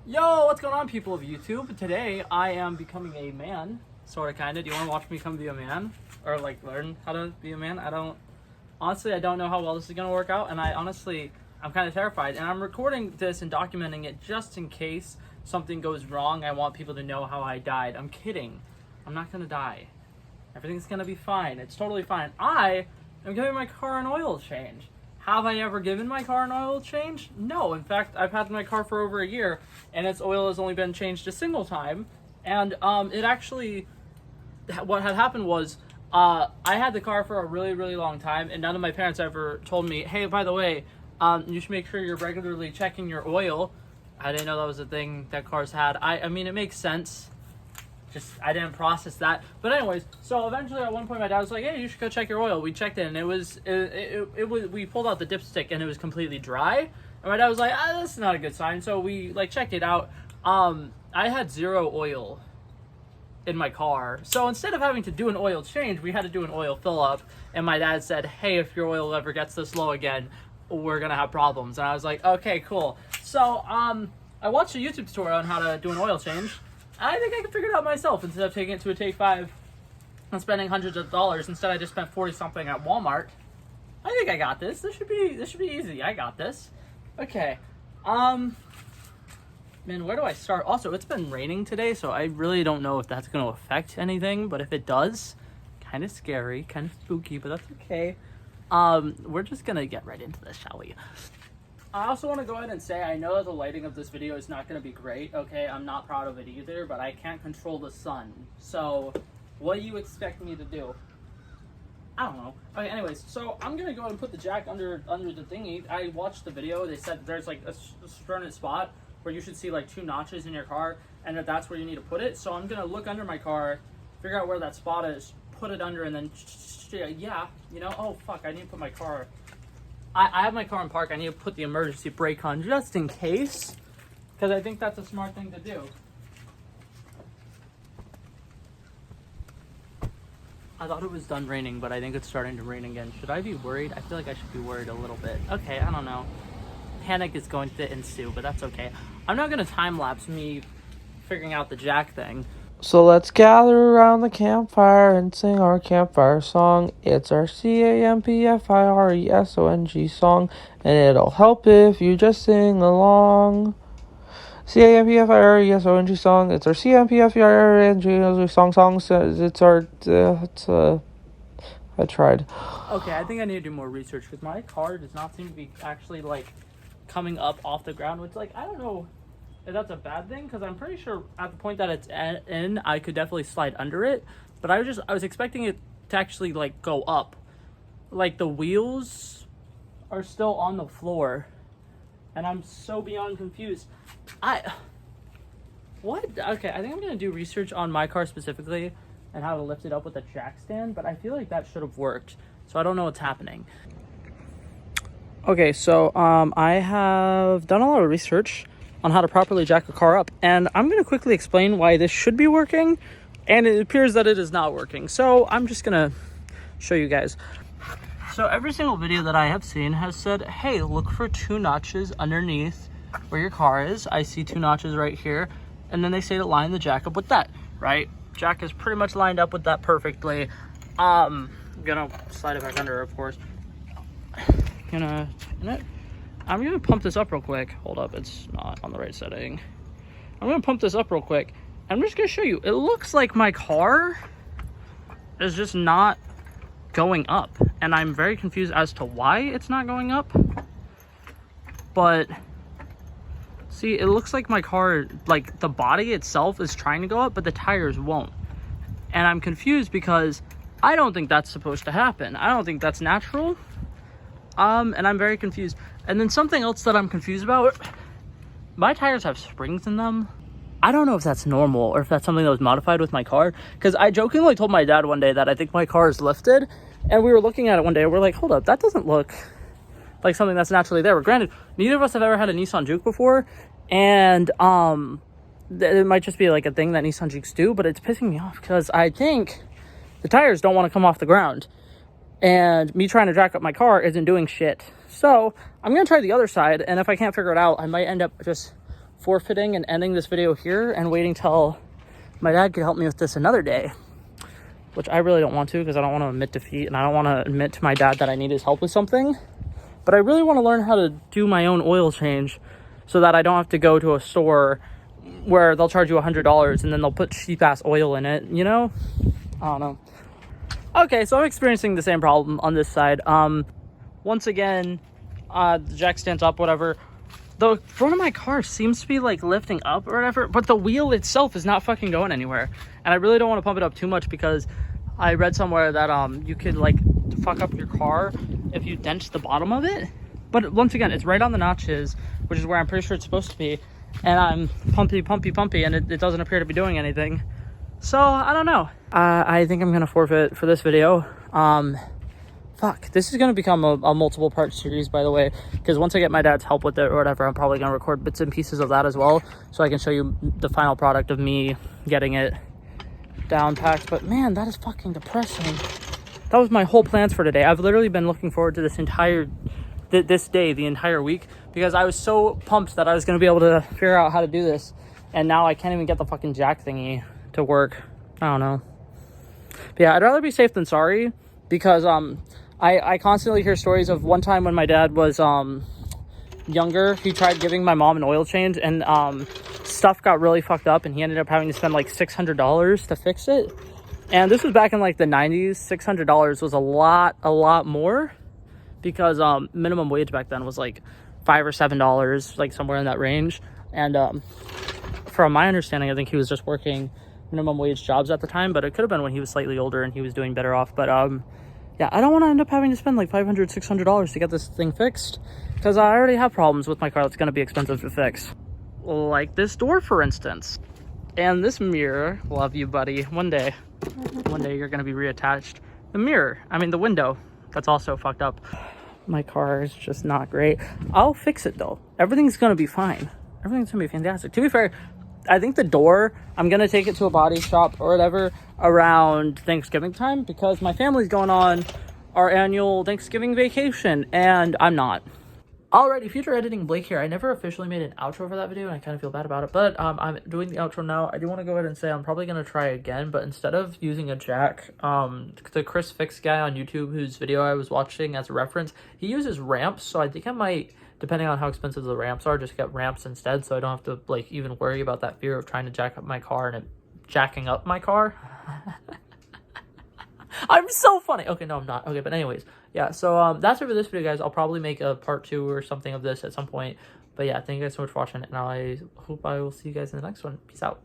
Yo, what's going on, people of YouTube? Today, I am becoming a man. Sorta, kinda. Do you want to watch me come be a man? Or, like, learn how to be a man? Honestly, I don't know how well this is going to work out, and I'm kind of terrified. And I'm recording this and documenting it just in case something goes wrong. I want people to know how I died. I'm kidding. I'm not going to die. Everything's going to be fine. It's totally fine. I am giving my car an oil change. Have I ever given my car an oil change? No. In fact, I've had my car for over a year, and its oil has only been changed a single time. And what had happened was, I had the car for a really, really long time, and none of my parents ever told me, hey, by the way, you should make sure you're regularly checking your oil. I didn't know that was a thing that cars had. I mean, it makes sense. Just, I didn't process that. But anyways, so eventually at one point my dad was like, hey, you should go check your oil. We checked it, and it was, we pulled out the dipstick, and it was completely dry. And my dad was like, that's not a good sign. So we, checked it out. I had zero oil in my car. So instead of having to do an oil change, we had to do an oil fill up. And my dad said, hey, if your oil ever gets this low again, we're going to have problems. And I was like, okay, cool. So, I watched a YouTube tutorial on how to do an oil change. I think I can figure it out myself instead of taking it to a Take 5 and spending hundreds of dollars. Instead, I just spent 40 something at Walmart. I think I got this. This should be easy. I got this. Okay. Man, where do I start? Also, it's been raining today, so I really don't know if that's going to affect anything. But if it does, kind of scary, kind of spooky, but that's okay. We're just going to get right into this, shall we? I also want to go ahead and say, I know that the lighting of this video is not going to be great, okay? I'm not proud of it either, but I can't control the sun. So, what do you expect me to do? I don't know. Okay, anyways, so I'm going to go ahead and put the jack under the thingy. I watched the video. They said there's a certain spot where you should see 2 notches in your car, and that's where you need to put it. So I'm going to look under my car, figure out where that spot is, put it under, and then, oh, fuck, I need to put my car... I have my car in park. I need to put the emergency brake on just in case, because I think that's a smart thing to do. I thought it was done raining, but I think it's starting to rain again. Should I be worried? I feel like I should be worried a little bit. Okay, I don't know. Panic is going to ensue, but that's okay. I'm not going to time-lapse me figuring out the jack thing. So let's gather around the campfire and sing our campfire song. It's our CAMPFIRESONG song, and it'll help if you just sing along. CAMPFIRESONG song. It's our CAMPFIRESONG song. I tried. Okay, I think I need to do more research because my car does not seem to be actually coming up off the ground, which I don't know if that's a bad thing, because I'm pretty sure at the point that it's in, I could definitely slide under it, but I was expecting it to actually go up. The wheels are still on the floor, and I'm so beyond confused. What? Okay, I think I'm gonna do research on my car specifically and how to lift it up with a jack stand, but I feel like that should have worked, so I don't know what's happening. Okay, so I have done a lot of research on how to properly jack a car up, and I'm going to quickly explain why this should be working, and it appears that it is not working. So I'm just going to show you guys. So every single video that I have seen has said, hey, look for 2 notches underneath where your car is. I see 2 notches right here, and then they say to line the jack up with that, right? Jack is pretty much lined up with that perfectly. I'm gonna slide it back under, of course. I'm gonna pump this up real quick. Hold up, it's not on the right setting. I'm gonna pump this up real quick. I'm just gonna show you. It looks like my car is just not going up, and I'm very confused as to why it's not going up. But see, it looks like my car, the body itself is trying to go up, but the tires won't. And I'm confused because I don't think that's supposed to happen. I don't think that's natural. And I'm very confused. And then something else that I'm confused about, my tires have springs in them. I don't know if that's normal or if that's something that was modified with my car, because I jokingly told my dad one day that I think my car is lifted, and we were looking at it one day and we're like, hold up, that doesn't look like something that's naturally there. But granted, neither of us have ever had a Nissan Juke before, and it might just be a thing that Nissan Jukes do, but it's pissing me off because I think the tires don't want to come off the ground. And me trying to jack up my car isn't doing shit. So I'm going to try the other side, and if I can't figure it out, I might end up just forfeiting and ending this video here and waiting till my dad could help me with this another day, which I really don't want to, because I don't want to admit defeat, and I don't want to admit to my dad that I need his help with something. But I really want to learn how to do my own oil change so that I don't have to go to a store where they'll charge you $100 and then they'll put cheap ass oil in it, you know? I don't know. Okay, so I'm experiencing the same problem on this side. Once again, the jack stands up, whatever. The front of my car seems to be like lifting up or whatever, but the wheel itself is not fucking going anywhere. And I really don't want to pump it up too much, because I read somewhere that you could like fuck up your car if you dent the bottom of it. But once again, it's right on the notches, which is where I'm pretty sure it's supposed to be. And I'm pumpy, and it doesn't appear to be doing anything. So I don't know. I think I'm gonna forfeit for this video. Fuck, this is gonna become a multiple part series, by the way, because once I get my dad's help with it or whatever, I'm probably gonna record bits and pieces of that as well, so I can show you the final product of me getting it down packed. But man, that is fucking depressing. That was my whole plans for today. I've literally been looking forward to this this day the entire week, because I was so pumped that I was gonna be able to figure out how to do this, and now I can't even get the fucking jack thingy to work. I don't know. But yeah, I'd rather be safe than sorry, because I constantly hear stories of one time when my dad was younger, he tried giving my mom an oil change, and stuff got really fucked up, and he ended up having to spend like $600 to fix it. And this was back in like the 90s. $600 was a lot more, because minimum wage back then was like $5 or $7, like somewhere in that range. And from my understanding, I think he was just working minimum wage jobs at the time, but it could have been when he was slightly older and he was doing better off. But yeah, I don't want to end up having to spend like $500, $600 to get this thing fixed, because I already have problems with my car that's going to be expensive to fix. Like this door, for instance. And this mirror. Love you, buddy. One day you're going to be reattached. The mirror, I mean the window, that's also fucked up. My car is just not great. I'll fix it though. Everything's going to be fine. Everything's going to be fantastic. To be fair, I think the door, I'm going to take it to a body shop or whatever around Thanksgiving time, because my family's going on our annual Thanksgiving vacation and I'm not. Alrighty, future editing Blake here. I never officially made an outro for that video, and I kind of feel bad about it, but I'm doing the outro now. I do want to go ahead and say I'm probably going to try again, but instead of using a jack, the Chris Fix guy on YouTube, whose video I was watching as a reference, he uses ramps, so I think I might, depending on how expensive the ramps are, just get ramps instead, so I don't have to like even worry about that fear of trying to jack up my car and it jacking up my car. I'm so funny. Okay, no, I'm not. Okay, but anyways, yeah, so that's it for this video, guys. I'll probably make a part 2 or something of this at some point. But yeah, thank you guys so much for watching, and I hope I will see you guys in the next one. Peace out.